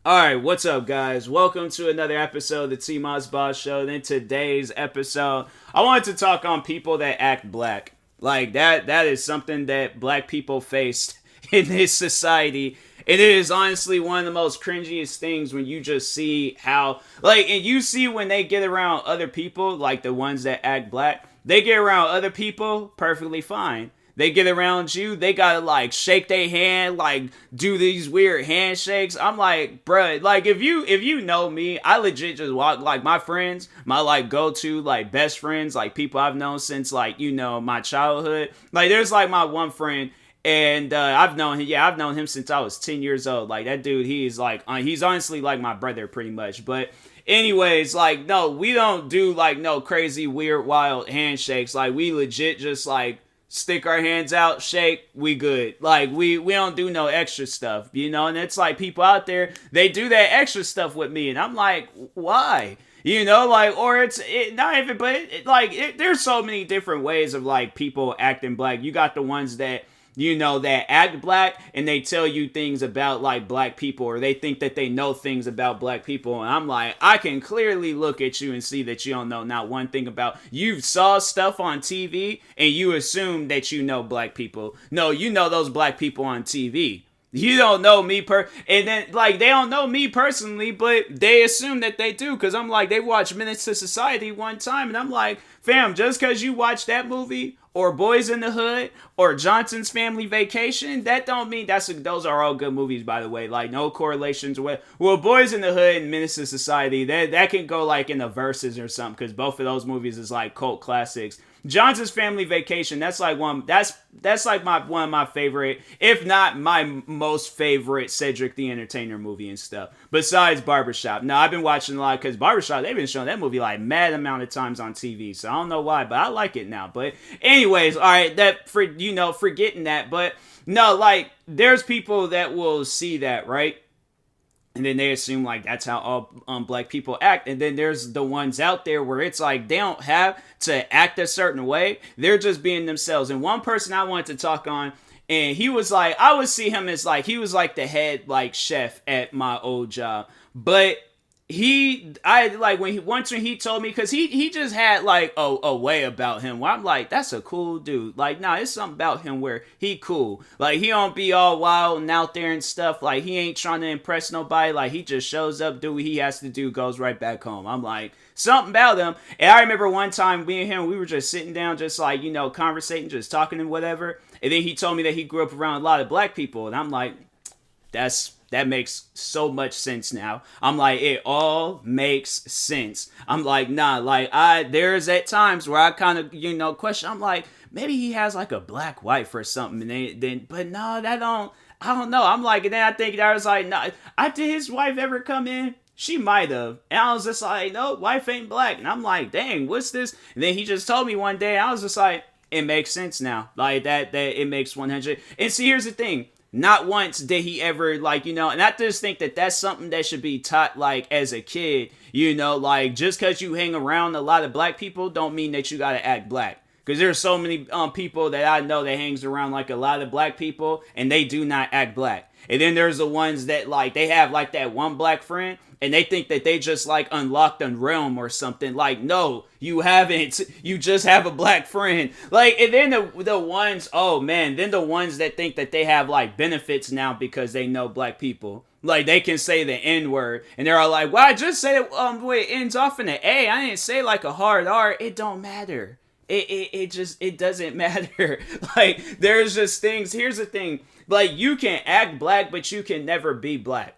Alright, what's up, guys? Welcome to another episode of the TMossBoss Show. And in today's episode, I wanted to talk on people that act black. Like, that is something that black people face in this society. And it is honestly one of the most cringiest things when you just see how, and you see when they get around other people, like the ones that act black, they get around other people perfectly fine. They get around you, they gotta shake their hand, do these weird handshakes. I'm like, bruh, if you know me, I legit just walk my friends, my go-to best friends, people I've known since my childhood. There's my one friend, and I've known him since I was 10 years old. That dude, he's honestly my brother pretty much. But anyways, no, we don't do no crazy weird wild handshakes. We legit just stick our hands out, shake, we good. We don't do no extra stuff, and it's people out there, they do that extra stuff with me, and I'm like, why? Or not even, but there's so many different ways of people acting black. You got the ones that that act black and they tell you things about black people, or they think that they know things about black people. And I'm like, I can clearly look at you and see that you don't know not one thing about, you saw stuff on TV and you assume that you know black people. No, you know those black people on TV. You don't know me and then they don't know me personally, but they assume that they do, because I'm they watched Menace to Society one time, and I'm like, fam, just because you watch that movie, or Boys in the Hood, or Johnson's Family Vacation, that don't mean those are all good movies, by the way. No correlations with, well, Boys in the Hood and Menace to Society, that can go in the verses or something, because both of those movies is cult classics. Johnson's Family Vacation, that's one of my favorite, if not my most favorite Cedric the Entertainer movie and stuff, besides Barbershop. Now, I've been watching a lot, because Barbershop, they've been showing that movie mad amount of times on TV, so I don't know why, but I like it now. But anyways, alright, forgetting that, but no, there's people that will see that, right? And then they assume that's how all black people act. And then there's the ones out there where it's they don't have to act a certain way. They're just being themselves. And one person I wanted to talk on, and he was I would see him as he was the head chef at my old job. But when he told me, because he just had a way about him where I'm that's a cool dude. Nah, it's something about him where he cool. He don't be all wild and out there and stuff. He ain't trying to impress nobody. He just shows up, do what he has to do, goes right back home. I'm something about him. And I remember one time, me and him, we were just sitting down, just conversating, just talking and whatever. And then he told me that he grew up around a lot of black people. And I'm that makes so much sense now. I'm it all makes sense. I'm nah, there's at times where I kind of, question. I'm maybe he has a black wife or something. And but no, I don't know. I'm and then I think I was nah, did his wife ever come in? She might have. And I was just no, wife ain't black. And I'm dang, what's this? And then he just told me one day, I was just it makes sense now. That it makes 100. And see, here's the thing. Not once did he ever, and I just think that that's something that should be taught, as a kid, just because you hang around a lot of black people don't mean that you gotta act black. Because there's so many people that I know that hangs around, a lot of black people, and they do not act black. And then there's the ones that, they have, that one black friend, and they think that they just, unlocked a realm or something. No, you haven't. You just have a black friend. And then the ones, oh, man, then the ones that think that they have, benefits now because they know black people. They can say the N-word, and they're all well, I just said it, it ends off in an A. I didn't say, a hard R. It don't matter. It doesn't matter. There's just things. Here's the thing. You can act black, but you can never be black.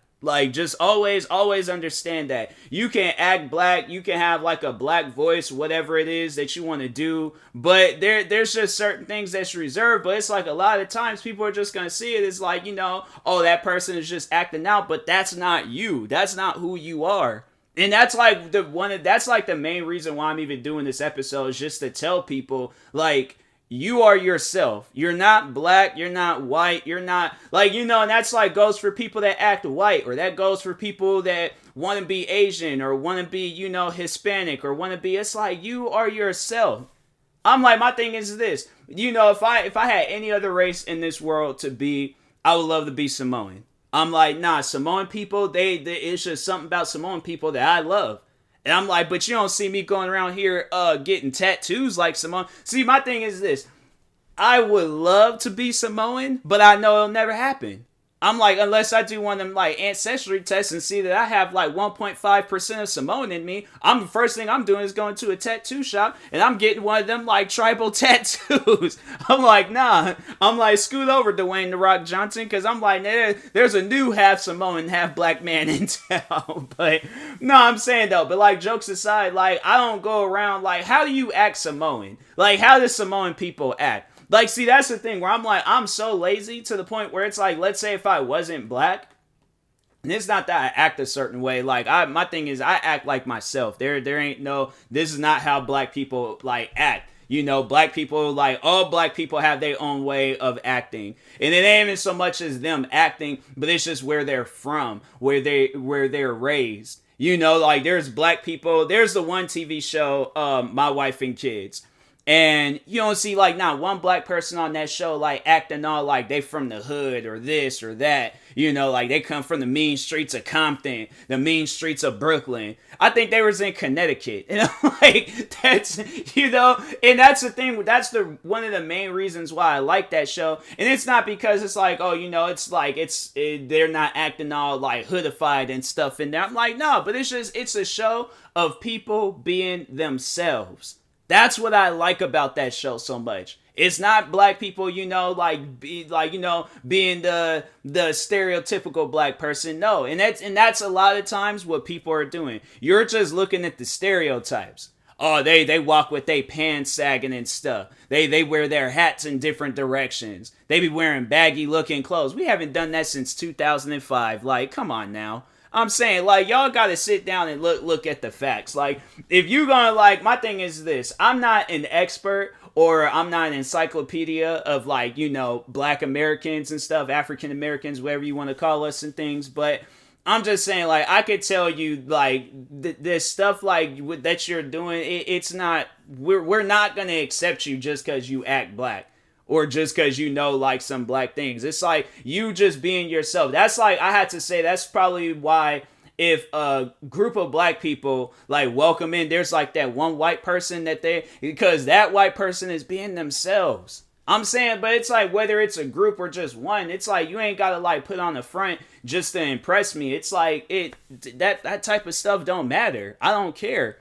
Just always understand that. You can act black, you can have a black voice, whatever it is that you want to do, but there's just certain things that's reserved. But it's a lot of times people are just gonna see it as oh, that person is just acting out, but that's not you. That's not who you are. And that's the main reason why I'm even doing this episode, is just to tell people you are yourself. You're not black. You're not white. You're not and that's goes for people that act white, or that goes for people that want to be Asian, or want to be, Hispanic, or want to be, it's you are yourself. I'm my thing is this, if I had any other race in this world to be, I would love to be Samoan. I'm like, nah, Samoan people, they it's just something about Samoan people that I love. And I'm like, but you don't see me going around here getting tattoos like Samoan. See, my thing is this. I would love to be Samoan, but I know it'll never happen. I'm like, unless I do one of them like ancestry tests and see that I have like 1.5% of Samoan in me, I'm the first thing I'm doing is going to a tattoo shop and I'm getting one of them like tribal tattoos. I'm like, nah. I'm like, scoot over, Dwayne The Rock Johnson, because I'm like, there's a new half Samoan, half black man in town. But no, I'm saying though, but like jokes aside, like I don't go around like, how do you act Samoan? Like, how do Samoan people act? Like, see, that's the thing where I'm like, I'm so lazy to the point where it's like, let's say if I wasn't black, and it's not that I act a certain way. Like, my thing is, I act like myself. There ain't no, this is not how black people, like, act. You know, black people, like, all black people have their own way of acting. And it ain't even so much as them acting, but it's just where they're from, where they're raised. You know, like, there's black people, there's the one TV show, My Wife and Kids. And you don't see like not one black person on that show like acting all like they from the hood or this or that. You know, like they come from the mean streets of Compton, the mean streets of Brooklyn. I think they was in Connecticut. And I'm like, that's, you know, and that's the thing. That's the one of the main reasons why I like that show. And it's not because it's like, oh, you know, it's like they're not acting all like hoodified and stuff in there. I'm like, no, but it's a show of people being themselves. That's what I like about that show so much. It's not black people, you know, being the stereotypical black person. No, and that's a lot of times what people are doing. You're just looking at the stereotypes. Oh, they walk with their pants sagging and stuff. They wear their hats in different directions. They be wearing baggy looking clothes. We haven't done that since 2005. Like, come on now. I'm saying, like, y'all gotta sit down and look at the facts. Like, if you gonna, like, my thing is this. I'm not an expert or I'm not an encyclopedia of, like, you know, black Americans and stuff, African Americans, whatever you want to call us and things, but I'm just saying, like, I could tell you, like, this stuff, like, that you're doing, it's not, we're not gonna accept you just because you act black. Or just because you know, like, some black things. It's like you just being yourself. That's like, I had to say, that's probably why if a group of black people, like, welcome in, there's, like, that one white person because that white person is being themselves. I'm saying, but it's like, whether it's a group or just one, it's like, you ain't got to, like, put on the front just to impress me. It's like, that type of stuff don't matter. I don't care.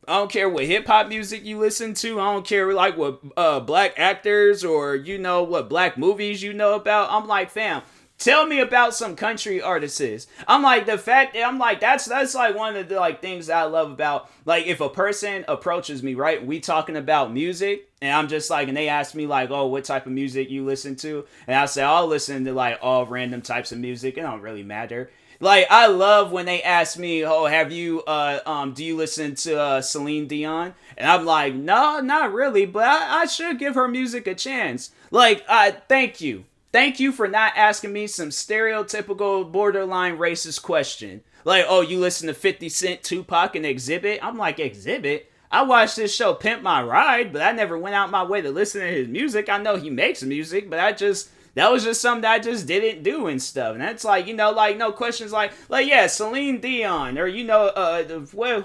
I don't care what hip-hop music you listen to. I don't care like what black actors or you know what black movies you know about. I'm like, fam, tell me about some country artists. I'm like, the fact that I'm like, that's like one of the like things that I love about, like, if a person approaches me, right, we talking about music, and I'm just like, and they ask me like, oh, what type of music you listen to? And I say, I'll listen to like all random types of music. It don't really matter. Like, I love when they ask me, oh, have you, do you listen to Celine Dion? And I'm like, no, not really, but I should give her music a chance. Like, thank you. Thank you for not asking me some stereotypical borderline racist question. Like, oh, you listen to 50 Cent, Tupac, and Exhibit? I'm like, Exhibit? I watched this show, Pimp My Ride, but I never went out my way to listen to his music. I know he makes music, but that was just something that I just didn't do and stuff. And that's like, you know, like, no questions like, yeah, Celine Dion, or, you know,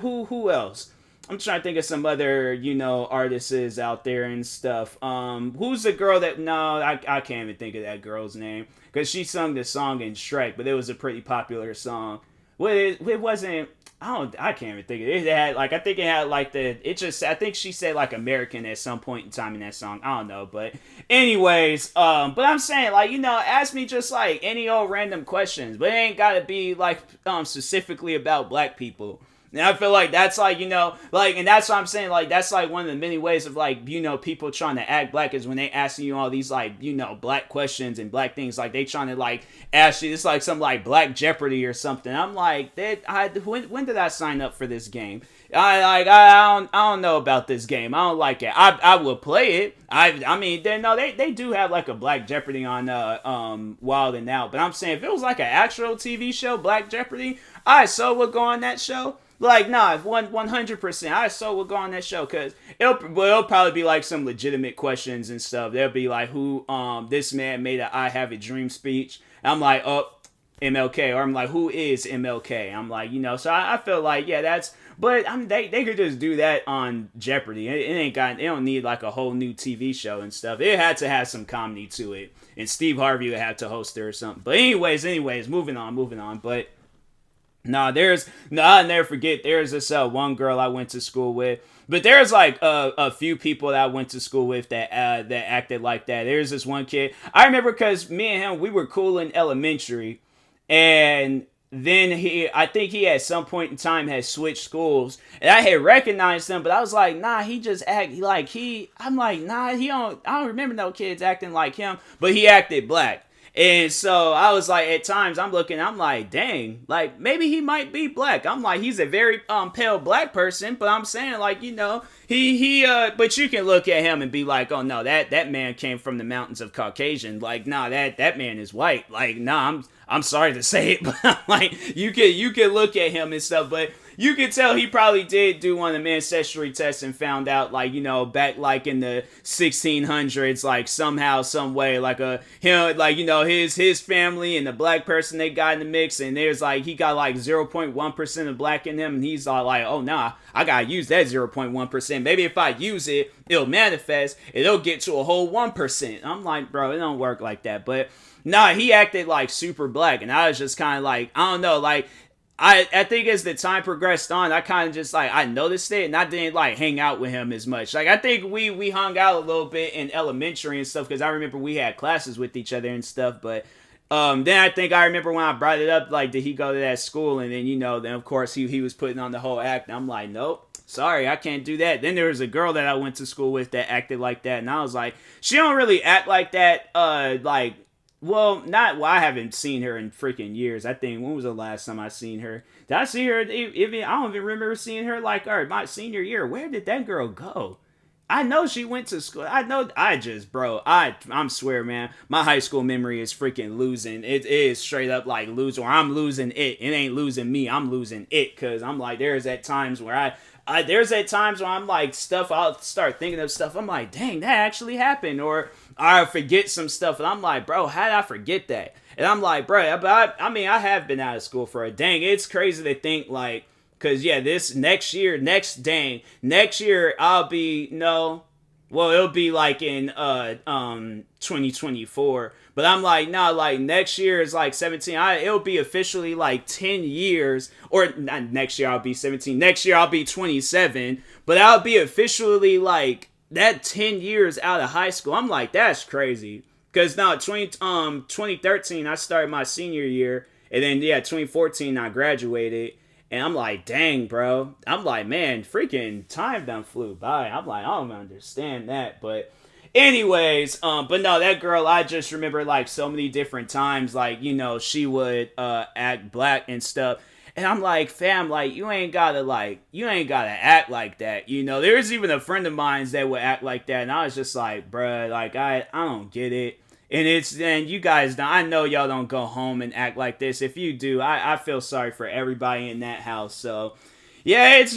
who else? I'm trying to think of some other, you know, artists out there and stuff. Who's the girl that, no, I can't even think of that girl's name. Because she sung the song in Shrek, but it was a pretty popular song. Well, it wasn't, I can't even think of it. It had, like, I think it had, like, I think she said, like, American at some point in time in that song. I don't know, but anyways, but I'm saying, like, you know, ask me just, like, any old random questions, but it ain't gotta be, like, specifically about black people. And I feel like that's like, you know, like, and that's what I'm saying, like, that's like one of the many ways of, like, you know, people trying to act black is when they asking you all these, like, you know, black questions and black things, like, they trying to, like, ask you, it's like some, like, Black Jeopardy or something. I'm like, when did I sign up for this game? I don't know about this game. I don't like it. I will play it. I mean, they do have, like, a Black Jeopardy on, Wild and Out, but I'm saying, if it was, like, an actual TV show, Black Jeopardy, I so would go on that show. Like, nah, 100%. I so would go on that show, because it'll probably be, like, some legitimate questions and stuff. They'll be like, who, this man made a I Have a Dream speech. And I'm like, oh, MLK, or I'm like, who is MLK? I'm like, so I feel like, yeah, that's, but they could just do that on Jeopardy. It ain't got, they don't need like a whole new TV show and stuff. It had to have some comedy to it, and Steve Harvey would have to host it or something. But anyways, moving on. But I'll never forget. There's this one girl I went to school with, but there's like a few people that I went to school with that acted like that. There's this one kid I remember because me and him, we were cool in elementary, and then I think he at some point in time had switched schools, and I had recognized him, but I was like, nah, he just act like I'm like, nah, I don't remember no kids acting like him, but he acted black. And so I was like, at times I'm like, dang, like maybe he might be black. I'm like, he's a very pale black person, but I'm saying like, but you can look at him and be like, oh no, that man came from the mountains of Caucasian. Like, nah, that man is white. Like, nah, I'm sorry to say it, but like you can look at him and stuff, but you can tell he probably did do one of the ancestry tests and found out, like, back like in the 1600s, like somehow, some way, like his family and the black person they got in the mix, and there's like he got like 0.1% of black in him, and he's all like, oh nah, I gotta use that 0.1%. Maybe if I use it, it'll manifest, it'll get to a whole 1%. I'm like, bro, it don't work like that. But nah, he acted like super black, and I was just kind of like, I don't know, like. I think as the time progressed on, I kind of just like, I noticed it, and I didn't like hang out with him as much. Like, I think we hung out a little bit in elementary and stuff, because I remember we had classes with each other and stuff, but then I think I remember when I brought it up, like, did he go to that school? And then, then of course he was putting on the whole act, and I'm like, nope, sorry, I can't do that. Then there was a girl that I went to school with that acted like that, and I was like, she don't really act like that, I haven't seen her in freaking years. I think, when was the last time I seen her? Did I see her? I don't even remember seeing her, like, all right, my senior year. Where did that girl go? I know she went to school. I'm swear, man, my high school memory is freaking losing. It is straight up like losing, or I'm losing it. It ain't losing me. I'm losing it, because I'm like, there's at times where I'm like, I'll start thinking of stuff. I'm like, dang, that actually happened. Or I forget some stuff, and I'm like, bro, how did I forget that? And I'm like, bro, but I have been out of school for a dang. It's crazy to think, like, because, yeah, this next year, I'll be, it'll be like in 2024. But I'm like, no, like next year is like 17. It'll be officially like 10 years, or not next year I'll be 17. Next year I'll be 27. But I'll be officially like that 10 years out of high school. I'm like, that's crazy. Because now 2013 I started my senior year, and then 2014 I graduated. And I'm like, dang, bro. I'm like, man, freaking time done flew by. I'm like, I don't understand that. But anyways, but no, that girl, I just remember like so many different times, like, she would act black and stuff. And I'm like, fam, like, you ain't gotta act like that. There's even a friend of mine that would act like that. And I was just like, bruh, like, I don't get it. And you guys, I know y'all don't go home and act like this. If you do, I feel sorry for everybody in that house. So, yeah, it's,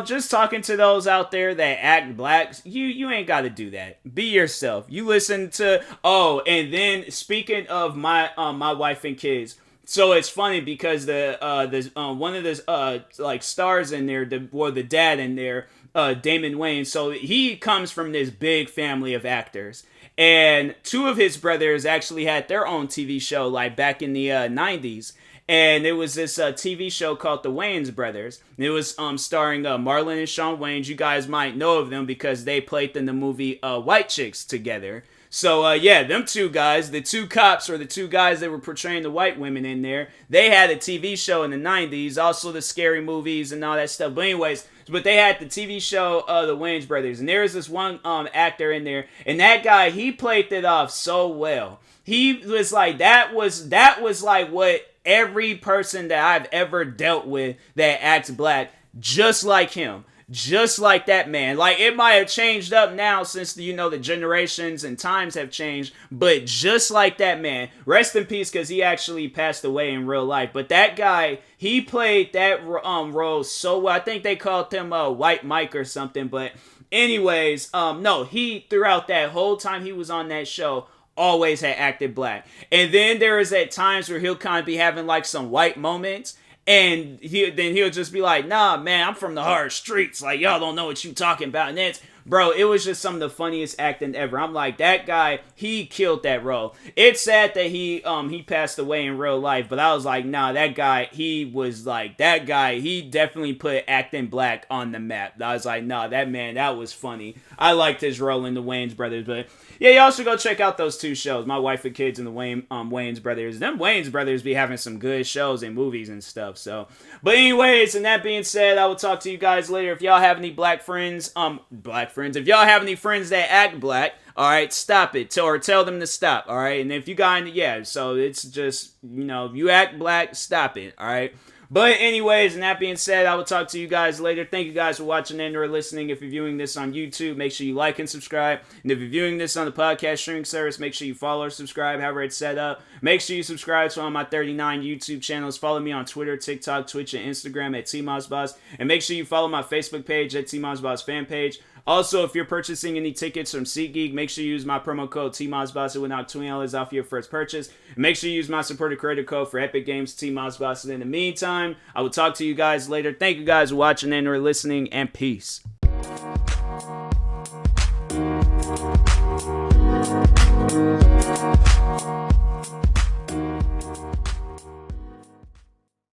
just talking to those out there that act black, you ain't got to do that. Be yourself. You listen to, and then speaking of my wife and kids, so it's funny because one of the like stars in there, the dad in there, Damon Wayans, so he comes from this big family of actors. And two of his brothers actually had their own TV show, like back in the 90s. And it was this TV show called The Wayans Brothers. It was starring Marlon and Shawn Wayans. You guys might know of them because they played in the movie White Chicks together. So, them two guys, the two cops, or the two guys that were portraying the white women in there, they had a TV show in the 90s, also the scary movies and all that stuff. But anyways, they had the TV show, The Wayans Brothers, and there was this one actor in there, and that guy, he played it off so well. He was like, that was like what every person that I've ever dealt with that acts black, just like him. Just like that man. Like, it might have changed up now since, the generations and times have changed, but just like that man. Rest in peace, because he actually passed away in real life. But that guy, he played that role so well. I think they called him White Mike or something. But anyways, no, he, throughout that whole time he was on that show, always had acted black. And then there is at times where he'll kind of be having like some white moments. And he'll just be like, nah, man, I'm from the hard streets. Like, y'all don't know what you talking about. And it's, bro, it was just some of the funniest acting ever. I'm like, that guy, he killed that role. It's sad that he passed away in real life, but I was like, nah, that guy, he definitely put acting black on the map. I was like, nah, that man, that was funny. I liked his role in the Wayans Brothers, but yeah, y'all should go check out those two shows, My Wife and Kids and the Wayans Brothers. Them Wayans Brothers be having some good shows and movies and stuff. So, but anyways, and that being said, I will talk to you guys later. If y'all have any black friends, if y'all have any friends that act black, all right, stop it, or tell them to stop, all right. And if you got, so it's just, if you act black, stop it, all right. But anyways, and that being said, I will talk to you guys later. Thank you guys for watching and or listening. If you're viewing this on YouTube, make sure you like and subscribe. And if you're viewing this on the podcast streaming service, make sure you follow or subscribe, however it's set up. Make sure you subscribe to all my 39 YouTube channels. Follow me on Twitter, TikTok, Twitch, and Instagram at TMossBoss. And make sure you follow my Facebook page at TMossBoss fan page. Also, if you're purchasing any tickets from SeatGeek, make sure you use my promo code TMossBoss. It will knock $20 off your first purchase. And make sure you use my supported credit code for Epic Games, TMossBoss. And in the meantime, I will talk to you guys later. Thank you guys for watching and or listening, and peace.